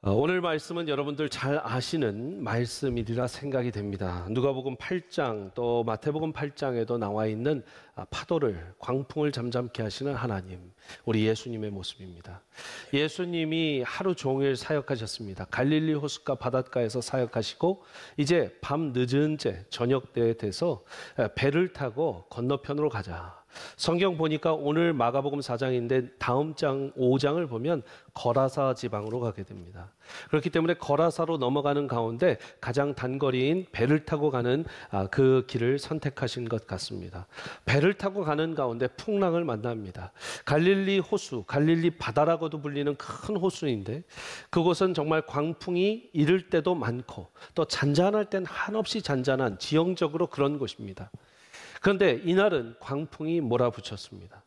오늘 말씀은 여러분들 잘 아시는 말씀이리라 생각이 됩니다. 누가복음 8장 또 마태복음 8장에도 나와 있는 파도를, 광풍을 잠잠케 하시는 하나님, 우리 예수님의 모습입니다. 예수님이 하루 종일 사역하셨습니다. 갈릴리 호숫가 바닷가에서 사역하시고 이제 밤 늦은 째 저녁 때에 돼서 배를 타고 건너편으로 가자. 성경 보니까 오늘 마가복음 4장인데 다음 장 5장을 보면 거라사 지방으로 가게 됩니다. 그렇기 때문에 거라사로 넘어가는 가운데 가장 단거리인 배를 타고 가는 그 길을 선택하신 것 같습니다. 배를 타고 가는 가운데 풍랑을 만납니다. 갈릴리 호수, 갈릴리 바다라고도 불리는 큰 호수인데 그곳은 정말 광풍이 이를 때도 많고 또 잔잔할 땐 한없이 잔잔한 지형적으로 그런 곳입니다. 그런데 이날은 광풍이 몰아붙였습니다.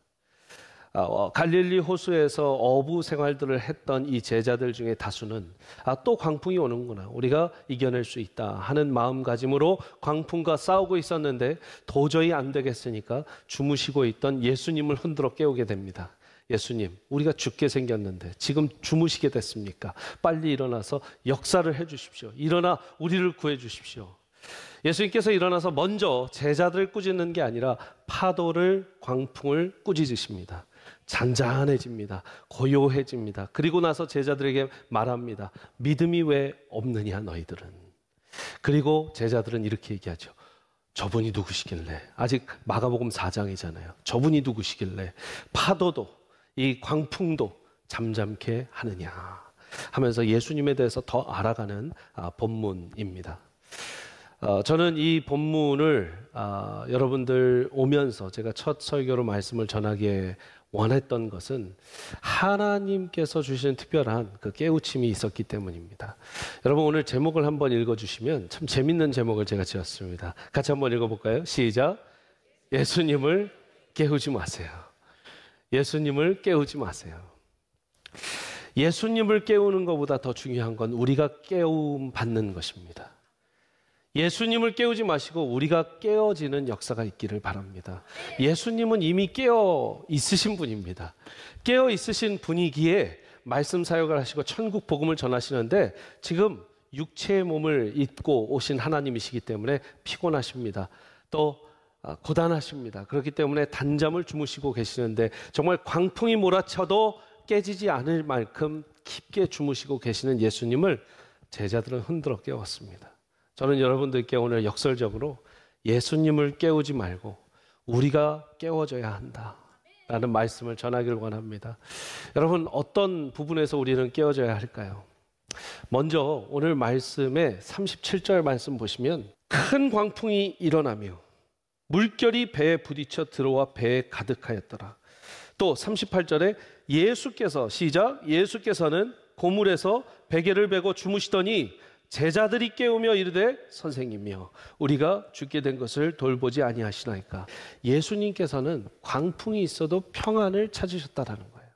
갈릴리 호수에서 어부 생활들을 했던 이 제자들 중에 다수는 또 광풍이 오는구나, 우리가 이겨낼 수 있다 하는 마음가짐으로 광풍과 싸우고 있었는데 도저히 안 되겠으니까 주무시고 있던 예수님을 흔들어 깨우게 됩니다. 예수님, 우리가 죽게 생겼는데 지금 주무시게 됐습니까? 빨리 일어나서 역사를 해 주십시오. 일어나 우리를 구해 주십시오. 예수님께서 일어나서 먼저 제자들을 꾸짖는 게 아니라 파도를, 광풍을 꾸짖으십니다. 잔잔해집니다. 고요해집니다. 그리고 나서 제자들에게 말합니다. 믿음이 왜 없느냐 너희들은. 그리고 제자들은 이렇게 얘기하죠. 저분이 누구시길래, 아직 마가복음 4장이잖아요. 저분이 누구시길래 파도도 이 광풍도 잠잠케 하느냐 하면서 예수님에 대해서 더 알아가는 본문입니다. 저는 이 본문을 여러분들 오면서 제가 첫 설교로 말씀을 전하기에 원했던 것은 하나님께서 주시는 특별한 그 깨우침이 있었기 때문입니다. 여러분 오늘 제목을 한번 읽어주시면 참 재밌는 제목을 제가 지었습니다. 같이 한번 읽어볼까요? 시작! 예수님을 깨우지 마세요. 예수님을 깨우지 마세요. 예수님을 깨우는 것보다 더 중요한 건 우리가 깨움 받는 것입니다. 예수님을 깨우지 마시고 우리가 깨어지는 역사가 있기를 바랍니다. 예수님은 이미 깨어 있으신 분입니다. 깨어 있으신 분이기에 말씀 사역을 하시고 천국 복음을 전하시는데 지금 육체의 몸을 입고 오신 하나님이시기 때문에 피곤하십니다. 또 고단하십니다. 그렇기 때문에 단잠을 주무시고 계시는데 정말 광풍이 몰아쳐도 깨지지 않을 만큼 깊게 주무시고 계시는 예수님을 제자들은 흔들어 깨웠습니다. 저는 여러분들께 오늘 역설적으로 예수님을 깨우지 말고 우리가 깨워져야 한다라는 말씀을 전하기를 원합니다. 여러분 어떤 부분에서 우리는 깨워져야 할까요? 먼저 오늘 말씀의 37절 말씀 보시면 큰 광풍이 일어나며 물결이 배에 부딪혀 들어와 배에 가득하였더라. 또 38절에 예수께서 시작! 예수께서는 고물에서 베개를 베고 주무시더니 제자들이 깨우며 이르되 선생님이여 우리가 죽게 된 것을 돌보지 아니하시나이까. 예수님께서는 광풍이 있어도 평안을 찾으셨다라는 거예요.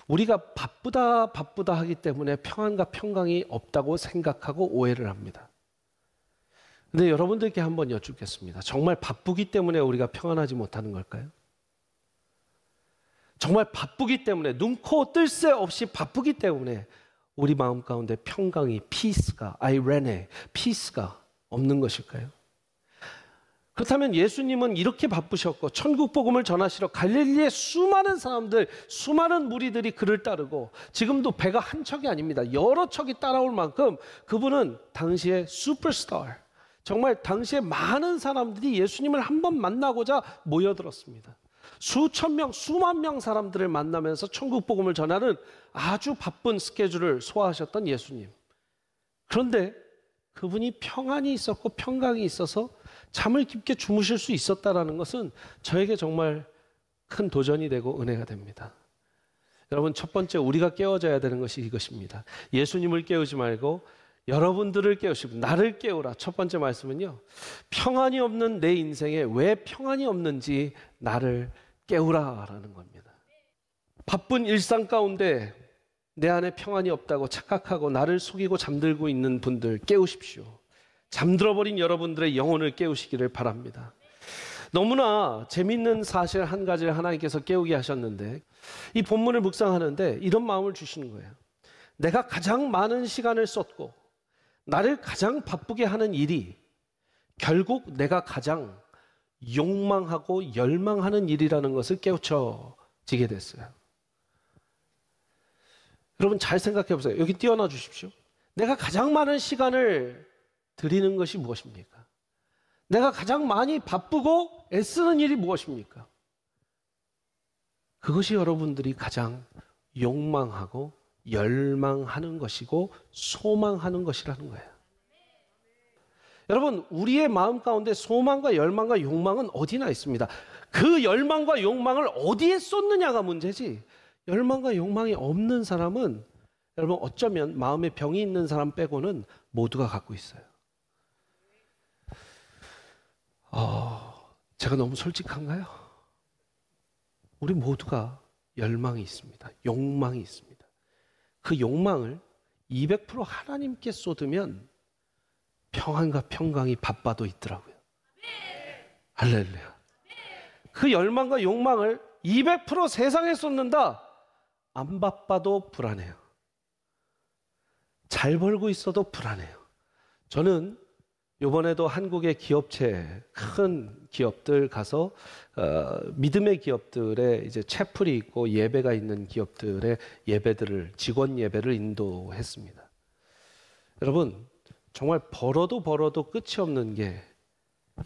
우리가 바쁘다 하기 때문에 평안과 평강이 없다고 생각하고 오해를 합니다. 근데 여러분들께 한번 여쭙겠습니다. 정말 바쁘기 때문에 우리가 평안하지 못하는 걸까요? 정말 바쁘기 때문에 눈코 뜰 새 없이 바쁘기 때문에 우리 마음 가운데 평강이, 피스가, 아이레네, 피스가 없는 것일까요? 그렇다면 예수님은 이렇게 바쁘셨고 천국 복음을 전하시러 갈릴리의 수많은 사람들, 수많은 무리들이 그를 따르고 지금도 배가 한 척이 아닙니다. 여러 척이 따라올 만큼 그분은 당시의 슈퍼스타, 정말 당시에 많은 사람들이 예수님을 한번 만나고자 모여들었습니다. 수천 명, 수만 명 사람들을 만나면서 천국 복음을 전하는 아주 바쁜 스케줄을 소화하셨던 예수님. 그런데 그분이 평안이 있었고 평강이 있어서 잠을 깊게 주무실 수 있었다는 것은 저에게 정말 큰 도전이 되고 은혜가 됩니다. 여러분 첫 번째 우리가 깨워져야 되는 것이 이것입니다. 예수님을 깨우지 말고 여러분들을 깨우시고 나를 깨우라. 첫 번째 말씀은요, 평안이 없는 내 인생에 왜 평안이 없는지 나를 깨우라라는 겁니다. 바쁜 일상 가운데 내 안에 평안이 없다고 착각하고 나를 속이고 잠들고 있는 분들 깨우십시오. 잠들어버린 여러분들의 영혼을 깨우시기를 바랍니다. 너무나 재밌는 사실 한 가지를 하나님께서 깨우게 하셨는데 이 본문을 묵상하는데 이런 마음을 주시는 거예요. 내가 가장 많은 시간을 썼고 나를 가장 바쁘게 하는 일이 결국 내가 가장 욕망하고 열망하는 일이라는 것을 깨우쳐지게 됐어요. 여러분 잘 생각해 보세요. 여기 띄워놔 주십시오. 내가 가장 많은 시간을 드리는 것이 무엇입니까? 내가 가장 많이 바쁘고 애쓰는 일이 무엇입니까? 그것이 여러분들이 가장 욕망하고 열망하는 것이고 소망하는 것이라는 거예요. 여러분, 우리의 마음 가운데 소망과 열망과 욕망은 어디나 있습니다. 그 열망과 욕망을 어디에 쏟느냐가 문제지, 열망과 욕망이 없는 사람은 여러분 어쩌면 마음에 병이 있는 사람 빼고는 모두가 갖고 있어요. 제가 너무 솔직한가요? 우리 모두가 열망이 있습니다. 욕망이 있습니다. 그 욕망을 200% 하나님께 쏟으면 평안과 평강이 바빠도 있더라고요. 할렐루야. 그 열망과 욕망을 200% 세상에 쏟는다? 안 바빠도 불안해요. 잘 벌고 있어도 불안해요. 저는 이번에도 한국의 기업체, 큰 기업들 가서 믿음의 기업들의 이제 채플이 있고 예배가 있는 기업들의 예배들을, 직원 예배를 인도했습니다. 여러분, 정말 벌어도 끝이 없는 게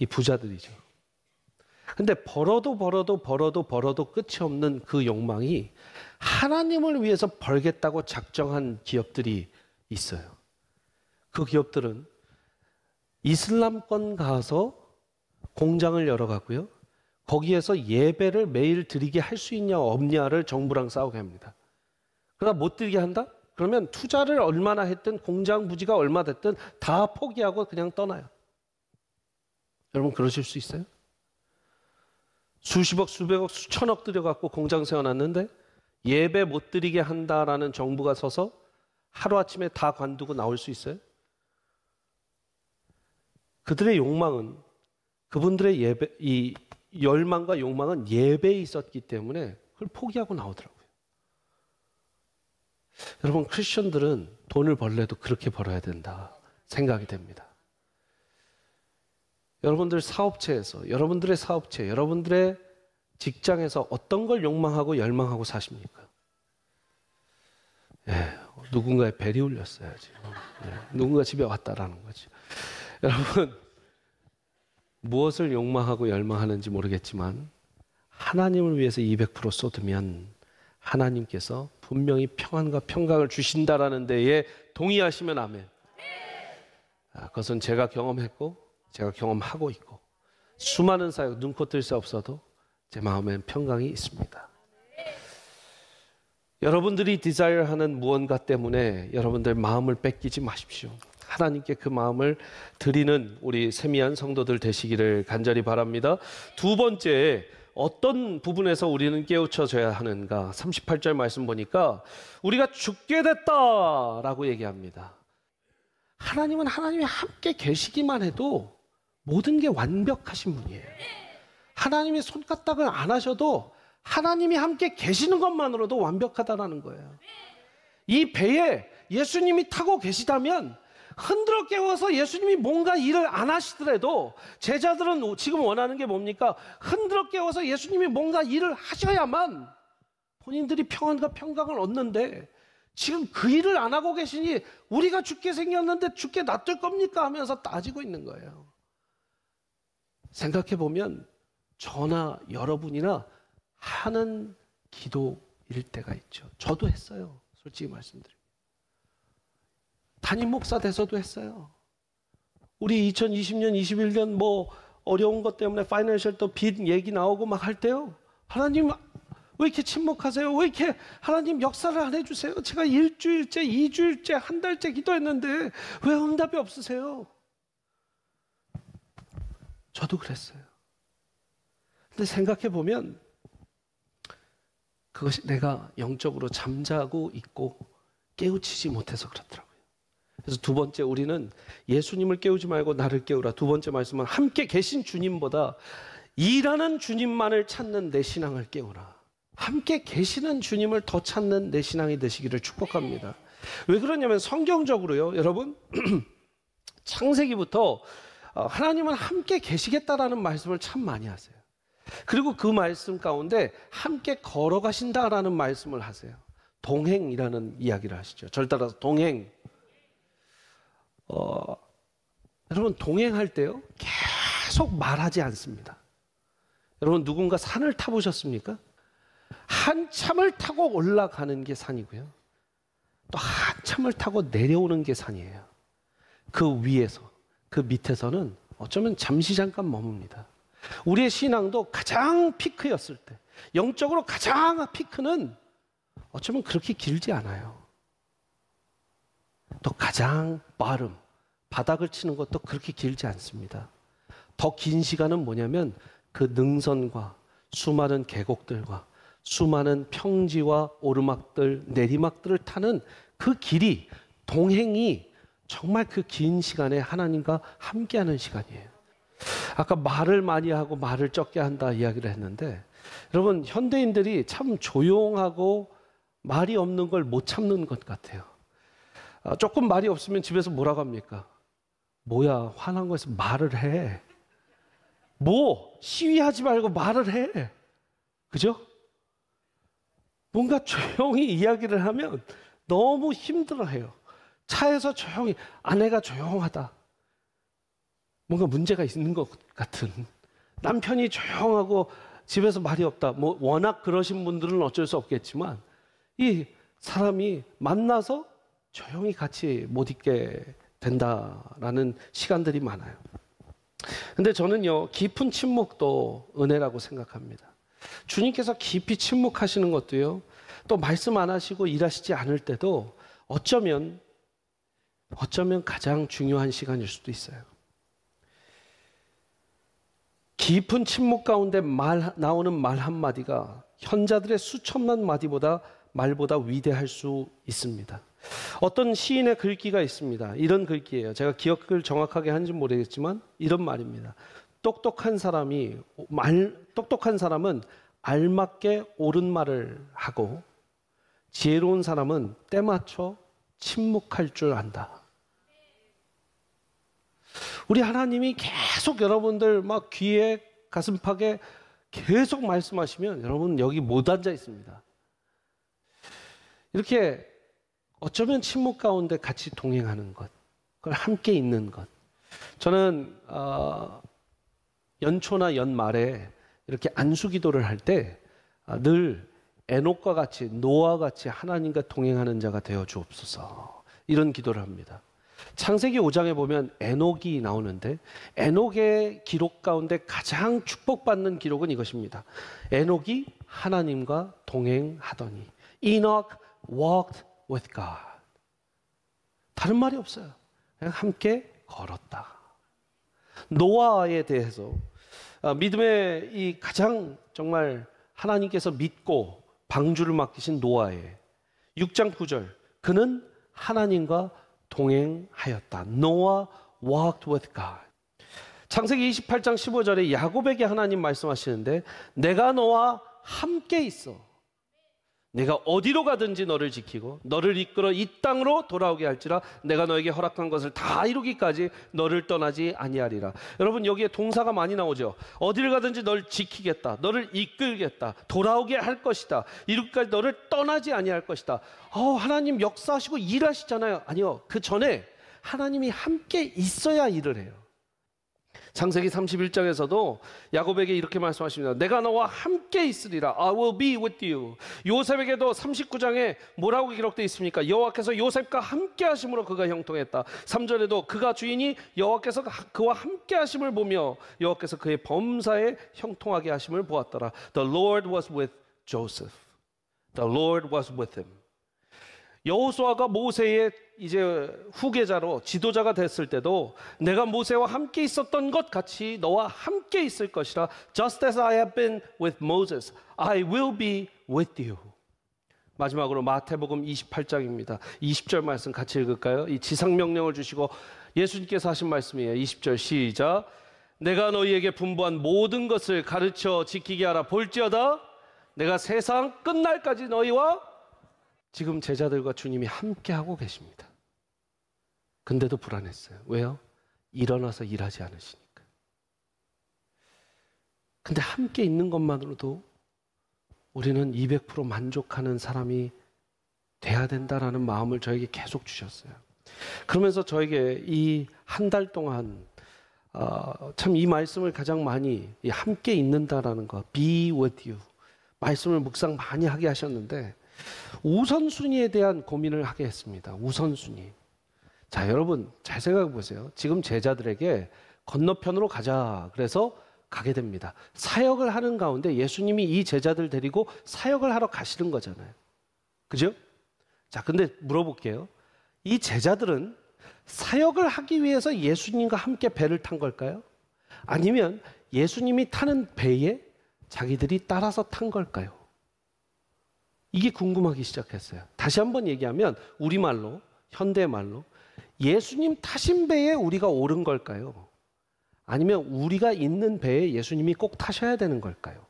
이 부자들이죠. 근데 벌어도 끝이 없는 그 욕망이 하나님을 위해서 벌겠다고 작정한 기업들이 있어요. 그 기업들은 이슬람권 가서 공장을 열어가고요. 거기에서 예배를 매일 드리게 할 수 있냐 없냐를 정부랑 싸우게 합니다. 그러나 못 드리게 한다? 그러면 투자를 얼마나 했든 공장 부지가 얼마 됐든 다 포기하고 그냥 떠나요. 여러분 그러실 수 있어요? 수십억, 수백억, 수천억 들여갖고 공장 세워놨는데 예배 못 드리게 한다라는 정부가 서서 하루아침에 다 관두고 나올 수 있어요? 그들의 욕망은, 그분들의 예배, 이 열망과 욕망은 예배에 있었기 때문에 그걸 포기하고 나오더라고요. 여러분, 크리스천들은 돈을 벌래도 그렇게 벌어야 된다 생각이 됩니다. 여러분들 사업체에서, 여러분들의 사업체, 여러분들의 직장에서 어떤 걸 욕망하고 열망하고 사십니까? 누군가의 벨이 울렸어요. 지금. 누군가 집에 왔다라는 거죠. 여러분, 무엇을 욕망하고 열망하는지 모르겠지만 하나님을 위해서 200% 쏟으면 하나님께서 분명히 평안과 평강을 주신다라는 데에 동의하시면 아멘. 그것은 제가 경험했고 제가 경험하고 있고 수많은 사역 눈코 뜰 새 없어도 제 마음엔 평강이 있습니다. 여러분들이 디자이어하는 무언가 때문에 여러분들 마음을 뺏기지 마십시오. 하나님께 그 마음을 드리는 우리 세미한 성도들 되시기를 간절히 바랍니다. 두 번째, 어떤 부분에서 우리는 깨우쳐져야 하는가? 38절 말씀 보니까 우리가 죽게 됐다라고 얘기합니다. 하나님은 하나님이 함께 계시기만 해도 모든 게 완벽하신 분이에요. 하나님이 손가락을 안 하셔도 하나님이 함께 계시는 것만으로도 완벽하다라는 거예요. 이 배에 예수님이 타고 계시다면 흔들어 깨워서 예수님이 뭔가 일을 안 하시더라도 제자들은 지금 원하는 게 뭡니까? 흔들어 깨워서 예수님이 뭔가 일을 하셔야만 본인들이 평안과 평강을 얻는데 지금 그 일을 안 하고 계시니 우리가 죽게 생겼는데 죽게 놔둘 겁니까? 하면서 따지고 있는 거예요. 생각해 보면 저나 여러분이나 하는 기도일 때가 있죠. 저도 했어요. 솔직히 말씀드립니다. 담임 목사 돼서도 했어요. 우리 2020년, 21년 뭐 어려운 것 때문에 파이낸셜 또 빚 얘기 나오고 막 할 때요. 하나님 왜 이렇게 침묵하세요? 왜 이렇게 하나님 역사를 안 해주세요? 제가 일주일째, 2주일째, 한 달째 기도했는데 왜 응답이 없으세요? 저도 그랬어요. 근데 생각해 보면 그것이 내가 영적으로 잠자고 있고 깨우치지 못해서 그렇더라고요. 그래서 두 번째, 우리는 예수님을 깨우지 말고 나를 깨우라. 두 번째 말씀은 함께 계신 주님보다 일하는 주님만을 찾는 내 신앙을 깨우라. 함께 계시는 주님을 더 찾는 내 신앙이 되시기를 축복합니다. 왜 그러냐면 성경적으로요, 여러분 창세기부터 하나님은 함께 계시겠다라는 말씀을 참 많이 하세요. 그리고 그 말씀 가운데 함께 걸어가신다라는 말씀을 하세요. 동행이라는 이야기를 하시죠. 저를 따라서 동행. 여러분 동행할 때요 계속 말하지 않습니다. 여러분 누군가 산을 타보셨습니까? 한참을 타고 올라가는 게 산이고요, 또 한참을 타고 내려오는 게 산이에요. 그 위에서 그 밑에서는 어쩌면 잠시 잠깐 머뭅니다. 우리의 신앙도 가장 피크였을 때, 영적으로 가장 피크는 어쩌면 그렇게 길지 않아요. 또 가장 빠름, 바닥을 치는 것도 그렇게 길지 않습니다. 더 긴 시간은 뭐냐면 그 능선과 수많은 계곡들과 수많은 평지와 오르막들, 내리막들을 타는 그 길이, 동행이 정말 그 긴 시간에 하나님과 함께하는 시간이에요. 아까 말을 많이 하고 말을 적게 한다 이야기를 했는데, 여러분 현대인들이 참 조용하고 말이 없는 걸 못 참는 것 같아요. 조금 말이 없으면 집에서 뭐라고 합니까? 뭐야, 화난 거에서 말을 해. 뭐 시위하지 말고 말을 해. 그죠? 뭔가 조용히 이야기를 하면 너무 힘들어해요. 차에서 조용히, 아내가 조용하다, 뭔가 문제가 있는 것 같은, 남편이 조용하고 집에서 말이 없다, 뭐 워낙 그러신 분들은 어쩔 수 없겠지만 이 사람이 만나서 조용히 같이 못 있게 된다라는 시간들이 많아요. 근데 저는요 깊은 침묵도 은혜라고 생각합니다. 주님께서 깊이 침묵하시는 것도요, 또 말씀 안 하시고 일하시지 않을 때도 어쩌면 가장 중요한 시간일 수도 있어요. 깊은 침묵 가운데 나오는 말 한마디가 현자들의 수천만 말보다 위대할 수 있습니다. 어떤 시인의 글귀가 있습니다. 이런 글귀예요. 제가 기억을 정확하게 한지 모르겠지만 이런 말입니다. 똑똑한 사람은 알맞게 옳은 말을 하고 지혜로운 사람은 때맞춰 침묵할 줄 안다. 우리 하나님이 계속 여러분들 막 귀에 가슴팍에 계속 말씀하시면 여러분 여기 못 앉아 있습니다. 이렇게 어쩌면 침묵 가운데 같이 동행하는 것, 그걸 함께 있는 것. 저는 연초나 연말에 이렇게 안수기도를 할 때 늘 에녹과 같이, 노아와 같이 하나님과 동행하는 자가 되어 주옵소서, 이런 기도를 합니다. 창세기 5장에 보면 에녹이 나오는데 에녹의 기록 가운데 가장 축복받는 기록은 이것입니다. 에녹이 하나님과 동행하더니, Enoch walked with God. 다른 말이 없어요. 그냥 함께 걸었다. 노아에 대해서 믿음의 이 가장 정말 하나님께서 믿고 방주를 맡기신 노아의 6장 9절, 그는 하나님과 동행하였다. Noah walked with God. 창세기 28장 15절에 야곱에게 하나님 말씀하시는데, 내가 너와 함께 있어. 내가 어디로 가든지 너를 지키고 너를 이끌어 이 땅으로 돌아오게 할지라. 내가 너에게 허락한 것을 다 이루기까지 너를 떠나지 아니하리라. 여러분 여기에 동사가 많이 나오죠. 어디를 가든지 널 지키겠다, 너를 이끌겠다, 돌아오게 할 것이다, 이루기까지 너를 떠나지 아니할 것이다. 하나님 역사하시고 일하시잖아요. 아니요, 그 전에 하나님이 함께 있어야 일을 해요. 창세기 31장에서도 야곱에게 이렇게 말씀하십니다. 내가 너와 함께 있으리라. I will be with you. 요셉에게도 39장에 뭐라고 기록되어 있습니까? 여호와께서 요셉과 함께 하심으로 그가 형통했다. 3절에도 그가 주인이 여호와께서 그와 함께 하심을 보며 여호와께서 그의 범사에 형통하게 하심을 보았더라. The Lord was with Joseph. The Lord was with him. 여호수아가 모세의 이제 후계자로 지도자가 됐을 때도 내가 모세와 함께 있었던 것 같이 너와 함께 있을 것이라. Just as I have been with Moses, I will be with you. 마지막으로 마태복음 28장입니다. 20절 말씀 같이 읽을까요? 이 지상명령을 주시고 예수님께서 하신 말씀이에요. 20절 시작. 내가 너희에게 분부한 모든 것을 가르쳐 지키게 하라. 볼지어다 내가 세상 끝날까지 너희와 지금 제자들과 주님이 함께하고 계십니다. 근데도 불안했어요. 왜요? 일어나서 일하지 않으시니까. 근데 함께 있는 것만으로도 우리는 200% 만족하는 사람이 돼야 된다라는 마음을 저에게 계속 주셨어요. 그러면서 저에게 이 한 달 동안 참 이 말씀을 가장 많이 함께 있는다라는 것, be with you 말씀을 묵상 많이 하게 하셨는데 우선순위에 대한 고민을 하게 했습니다. 우선순위. 자, 여러분 잘 생각해 보세요. 지금 제자들에게 건너편으로 가자 그래서 가게 됩니다. 사역을 하는 가운데 예수님이 이 제자들 데리고 사역을 하러 가시는 거잖아요. 그죠? 자, 근데 물어볼게요. 이 제자들은 사역을 하기 위해서 예수님과 함께 배를 탄 걸까요? 아니면 예수님이 타는 배에 자기들이 따라서 탄 걸까요? 이게 궁금하기 시작했어요. 다시 한번 얘기하면 우리말로, 현대말로 예수님 타신 배에 우리가 오른 걸까요? 아니면 우리가 있는 배에 예수님이 꼭 타셔야 되는 걸까요?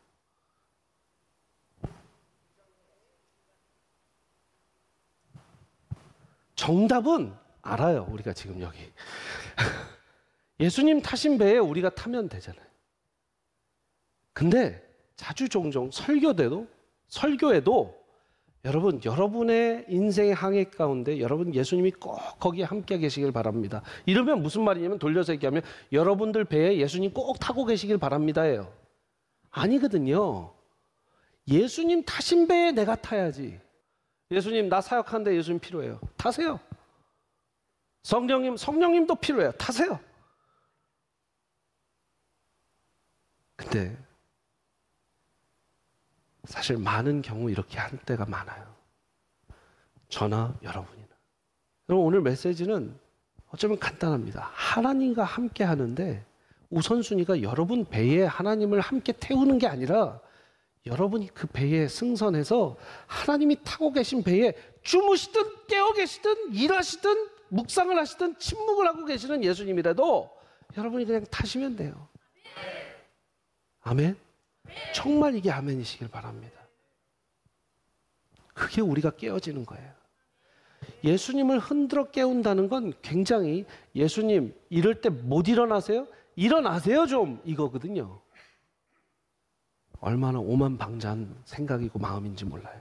정답은 알아요. 우리가 지금 여기. 예수님 타신 배에 우리가 타면 되잖아요. 근데 자주 종종 설교에도 여러분, 여러분의 인생의 항해 가운데 여러분 예수님이 꼭 거기에 함께 계시길 바랍니다. 이러면 무슨 말이냐면 돌려서 얘기하면 여러분들 배에 예수님 꼭 타고 계시길 바랍니다예요. 아니거든요. 예수님 타신 배에 내가 타야지. 예수님 나 사역하는데 예수님 필요해요. 타세요. 성령님도 필요해요. 타세요. 근데 사실 많은 경우 이렇게 한 때가 많아요. 저나 여러분이나. 여러분 오늘 메시지는 어쩌면 간단합니다. 하나님과 함께 하는데 우선순위가 여러분 배에 하나님을 함께 태우는 게 아니라 여러분이 그 배에 승선해서 하나님이 타고 계신 배에 주무시든 깨어 계시든 일하시든 묵상을 하시든 침묵을 하고 계시는 예수님이라도 여러분이 그냥 타시면 돼요. 아멘? 정말 이게 아멘이시길 바랍니다. 그게 우리가 깨어지는 거예요. 예수님을 흔들어 깨운다는 건 굉장히 예수님 이럴 때 못 일어나세요? 일어나세요 좀 이거거든요. 얼마나 오만방자한 생각이고 마음인지 몰라요.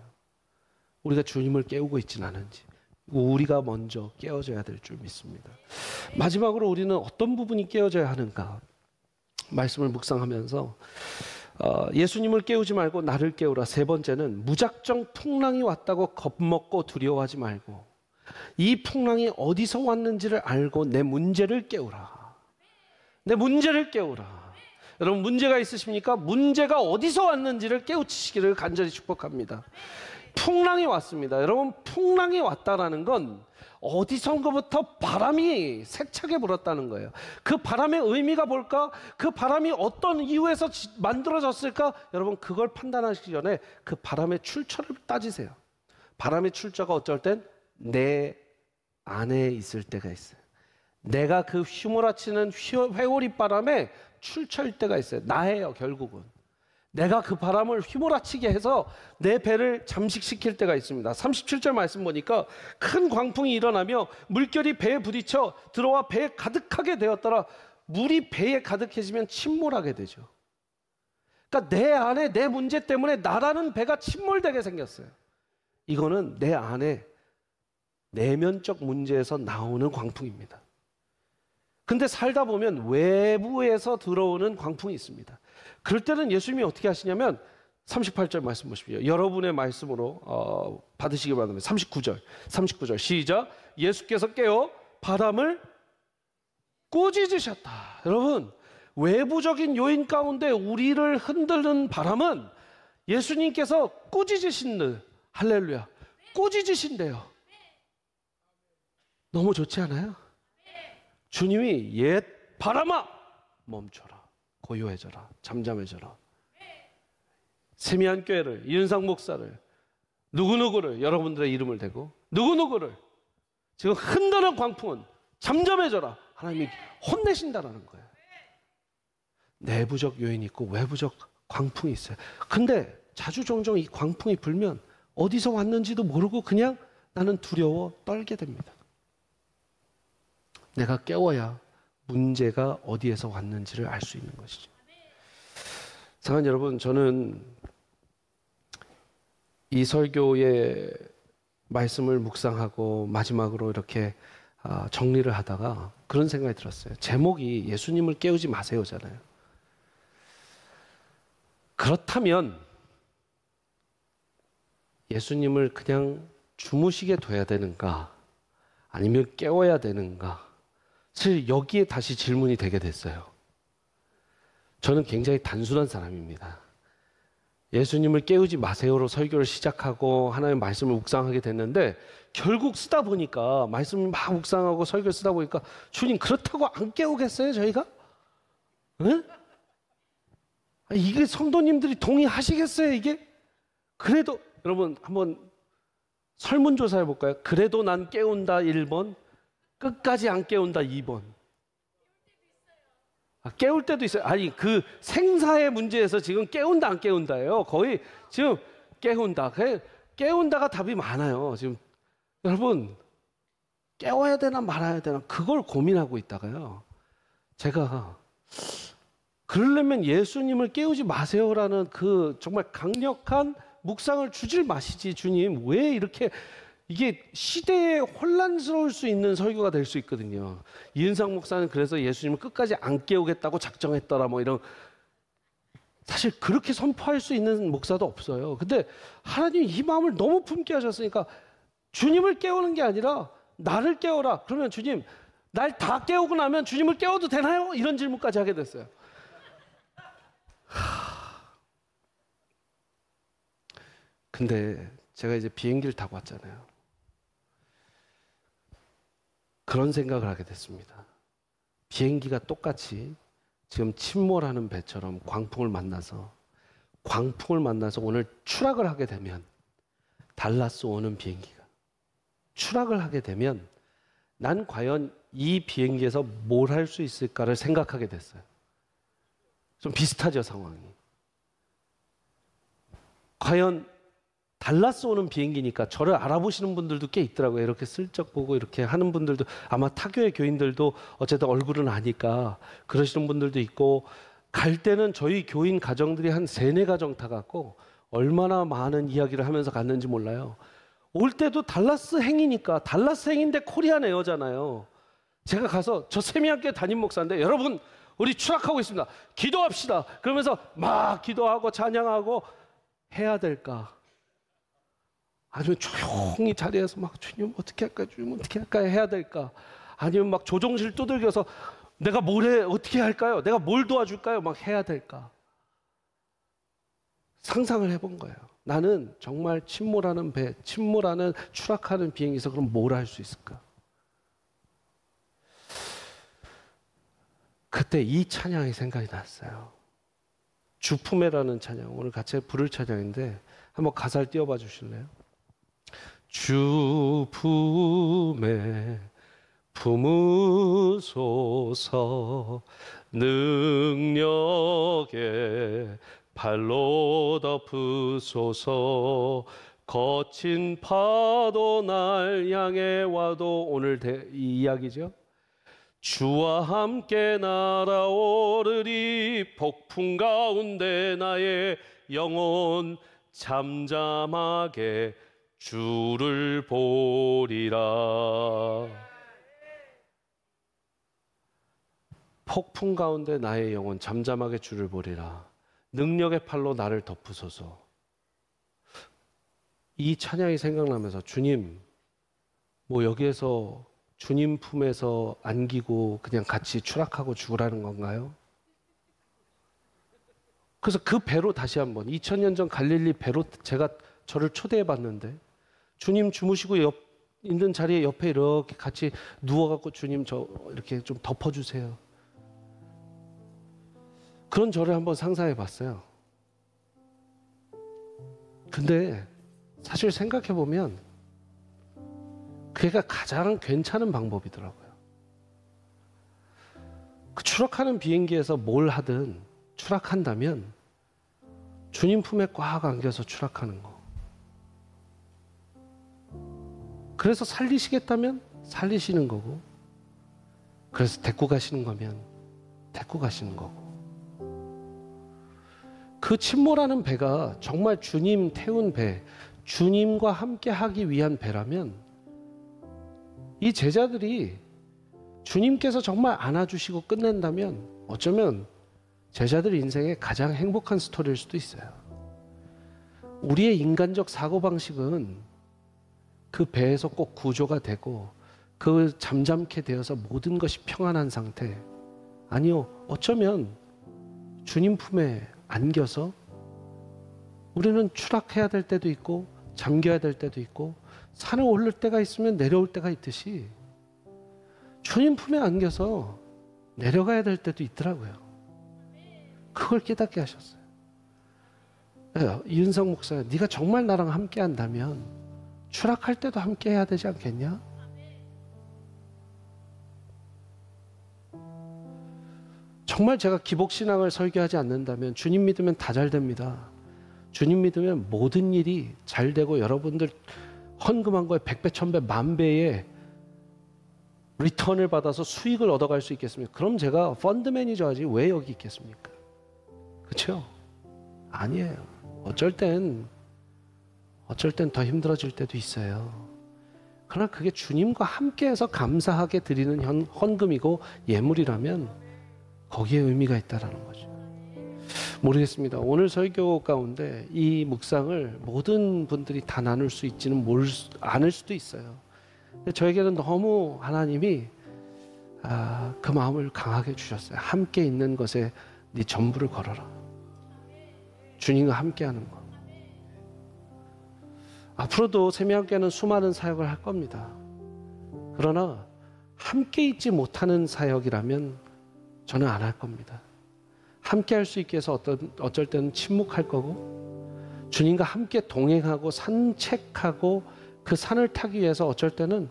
우리가 주님을 깨우고 있진 않은지 우리가 먼저 깨어져야 될 줄 믿습니다. 마지막으로 우리는 어떤 부분이 깨어져야 하는가 말씀을 묵상하면서 예수님을 깨우지 말고 나를 깨우라. 세 번째는 무작정 풍랑이 왔다고 겁먹고 두려워하지 말고 이 풍랑이 어디서 왔는지를 알고 내 문제를 깨우라. 내 문제를 깨우라. 여러분 문제가 있으십니까? 문제가 어디서 왔는지를 깨우치시기를 간절히 축복합니다. 풍랑이 왔습니다. 여러분 풍랑이 왔다라는 건 어디선가부터 바람이 세차게 불었다는 거예요. 그 바람의 의미가 뭘까? 그 바람이 어떤 이유에서 만들어졌을까? 여러분 그걸 판단하시기 전에 그 바람의 출처를 따지세요. 바람의 출처가 어쩔 땐 내 안에 있을 때가 있어요. 내가 그 휘몰아치는 회오리 바람에 출처일 때가 있어요. 나예요 결국은. 내가 그 바람을 휘몰아치게 해서 내 배를 잠식시킬 때가 있습니다. 37절 말씀 보니까 큰 광풍이 일어나며 물결이 배에 부딪혀 들어와 배에 가득하게 되었더라. 물이 배에 가득해지면 침몰하게 되죠. 그러니까 내 안에 내 문제 때문에 나라는 배가 침몰되게 생겼어요. 이거는 내 안에 내면적 문제에서 나오는 광풍입니다. 근데 살다 보면 외부에서 들어오는 광풍이 있습니다. 그럴 때는 예수님이 어떻게 하시냐면 38절 말씀 보십시오. 여러분의 말씀으로 받으시기 바랍니다. 39절 시작. 예수께서 깨어 바람을 꾸짖으셨다. 여러분 외부적인 요인 가운데 우리를 흔드는 바람은 예수님께서 꾸짖으신다. 할렐루야. 꾸짖으신대요. 너무 좋지 않아요? 주님이 옛 바람아 멈춰라. 고요해져라. 잠잠해져라. 세미한 교회를 이은상 목사를 누구누구를 여러분들의 이름을 대고 누구누구를 지금 흔드는 광풍은 잠잠해져라. 하나님이 혼내신다라는 거예요. 내부적 요인이 있고 외부적 광풍이 있어요. 근데 자주종종 이 광풍이 불면 어디서 왔는지도 모르고 그냥 나는 두려워 떨게 됩니다. 내가 깨워야 문제가 어디에서 왔는지를 알 수 있는 것이죠. 사랑하는 여러분, 저는 이 설교의 말씀을 묵상하고 마지막으로 이렇게 정리를 하다가 그런 생각이 들었어요. 제목이 예수님을 깨우지 마세요잖아요. 그렇다면 예수님을 그냥 주무시게 둬야 되는가 아니면 깨워야 되는가, 사실 여기에 다시 질문이 되게 됐어요. 저는 굉장히 단순한 사람입니다. 예수님을 깨우지 마세요로 설교를 시작하고 하나님의 말씀을 묵상하게 됐는데 결국 쓰다 보니까 말씀을 막 묵상하고 설교를 쓰다 보니까 주님 그렇다고 안 깨우겠어요 저희가? 응? 이게 성도님들이 동의하시겠어요 이게? 그래도 여러분 한번 설문조사 해볼까요? 그래도 난 깨운다 1번, 끝까지 안 깨운다 2번. 깨울 때도 있어요. 아니 그 생사의 문제에서 지금 깨운다 안 깨운다예요. 거의 지금 깨운다. 깨운다가 답이 많아요. 지금 여러분 깨워야 되나 말아야 되나 그걸 고민하고 있다가요. 제가 그러려면 예수님을 깨우지 마세요라는 그 정말 강력한 묵상을 주질 마시지. 주님 왜 이렇게 이게 시대에 혼란스러울 수 있는 설교가 될 수 있거든요. 이은상 목사는 그래서 예수님을 끝까지 안 깨우겠다고 작정했더라 뭐 이런, 사실 그렇게 선포할 수 있는 목사도 없어요. 근데 하나님이 이 마음을 너무 품게 하셨으니까 주님을 깨우는 게 아니라 나를 깨워라. 그러면 주님 날 다 깨우고 나면 주님을 깨워도 되나요? 이런 질문까지 하게 됐어요. 근데 제가 이제 비행기를 타고 왔잖아요. 그런 생각을 하게 됐습니다. 비행기가 똑같이 지금 침몰하는 배처럼 광풍을 만나서 오늘 추락을 하게 되면, 달라스 오는 비행기가 추락을 하게 되면 난 과연 이 비행기에서 뭘 할 수 있을까를 생각하게 됐어요. 좀 비슷하죠 상황이. 과연 달라스 오는 비행기니까 저를 알아보시는 분들도 꽤 있더라고요. 이렇게 슬쩍 보고 이렇게 하는 분들도, 아마 타교의 교인들도 어쨌든 얼굴은 아니까 그러시는 분들도 있고, 갈 때는 저희 교인 가정들이 한 3-4가정 타갖고 얼마나 많은 이야기를 하면서 갔는지 몰라요. 올 때도 달라스 행이니까, 달라스 행인데 코리안 에어잖아요. 제가 가서, 저 세미학교에 담임 목사인데 여러분 우리 추락하고 있습니다. 기도합시다. 그러면서 막 기도하고 찬양하고 해야 될까? 아니면 조용히 자리에서 막 주님 어떻게 할까요? 주님 어떻게 할까요? 해야 될까? 아니면 막 조종실 두들겨서 내가 어떻게 할까요? 내가 뭘 도와줄까요? 막 해야 될까? 상상을 해본 거예요. 나는 정말 침몰하는 배, 추락하는 비행기에서 그럼 뭘 할 수 있을까? 그때 이 찬양이 생각이 났어요. 주품에라는 찬양, 오늘 같이 부를 찬양인데 한번 가사를 띄워봐 주실래요? 주품에 품으소서, 능력에 발로 덮으소서, 거친 파도 날 향해 와도, 오늘 이 이야기죠. 주와 함께 날아오르리, 폭풍 가운데 나의 영혼 잠잠하게 주를 보리라. 폭풍 가운데 나의 영혼 잠잠하게 주를 보리라. 능력의 팔로 나를 덮으소서. 이 찬양이 생각나면서 주님, 뭐 여기에서 주님 품에서 안기고 그냥 같이 추락하고 죽으라는 건가요? 그래서 그 배로 다시 한번 2000년 전 갈릴리 배로 제가 저를 초대해 봤는데, 주님 주무시고 있는 자리에 옆에 이렇게 같이 누워갖고 주님 저 이렇게 좀 덮어주세요. 그런 저를 한번 상상해 봤어요. 근데 사실 생각해 보면 그게 가장 괜찮은 방법이더라고요. 그 추락하는 비행기에서 뭘 하든 추락한다면 주님 품에 꽉 안겨서 추락하는 거. 그래서 살리시겠다면 살리시는 거고, 그래서 데리고 가시는 거면 데리고 가시는 거고. 그 침몰하는 배가 정말 주님 태운 배, 주님과 함께 하기 위한 배라면 이 제자들이 주님께서 정말 안아주시고 끝낸다면 어쩌면 제자들 인생의 가장 행복한 스토리일 수도 있어요. 우리의 인간적 사고방식은 그 배에서 꼭 구조가 되고 그 잠잠케 되어서 모든 것이 평안한 상태. 아니요, 어쩌면 주님 품에 안겨서 우리는 추락해야 될 때도 있고 잠겨야 될 때도 있고 산에 오를 때가 있으면 내려올 때가 있듯이 주님 품에 안겨서 내려가야 될 때도 있더라고요. 그걸 깨닫게 하셨어요. 이은성 목사야, 네가 정말 나랑 함께 한다면 추락할 때도 함께 해야 되지 않겠냐? 정말 제가 기복신앙을 설교하지 않는다면 주님 믿으면 다 잘 됩니다. 주님 믿으면 모든 일이 잘 되고 여러분들 헌금한 거에 100배, 1000배, 만배의 리턴을 받아서 수익을 얻어갈 수 있겠습니까? 그럼 제가 펀드 매니저 하지 왜 여기 있겠습니까? 그렇죠? 아니에요. 어쩔 땐 더 힘들어질 때도 있어요. 그러나 그게 주님과 함께해서 감사하게 드리는 헌금이고 예물이라면 거기에 의미가 있다는 거죠. 모르겠습니다. 오늘 설교 가운데 이 묵상을 모든 분들이 다 나눌 수 있지는 않을 수도 있어요. 근데 저에게는 너무 하나님이 그 마음을 강하게 주셨어요. 함께 있는 것에 네 전부를 걸어라. 주님과 함께하는 것. 앞으로도 세미함께는 수많은 사역을 할 겁니다. 그러나 함께 있지 못하는 사역이라면 저는 안 할 겁니다. 함께 할 수 있게 해서 어쩔 때는 침묵할 거고 주님과 함께 동행하고 산책하고 그 산을 타기 위해서 어쩔 때는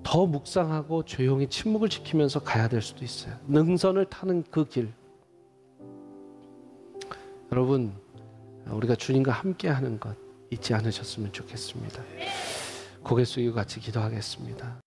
더 묵상하고 조용히 침묵을 지키면서 가야 될 수도 있어요. 능선을 타는 그 길. 여러분, 우리가 주님과 함께 하는 것 잊지 않으셨으면 좋겠습니다. 고개 숙이고 같이 기도하겠습니다.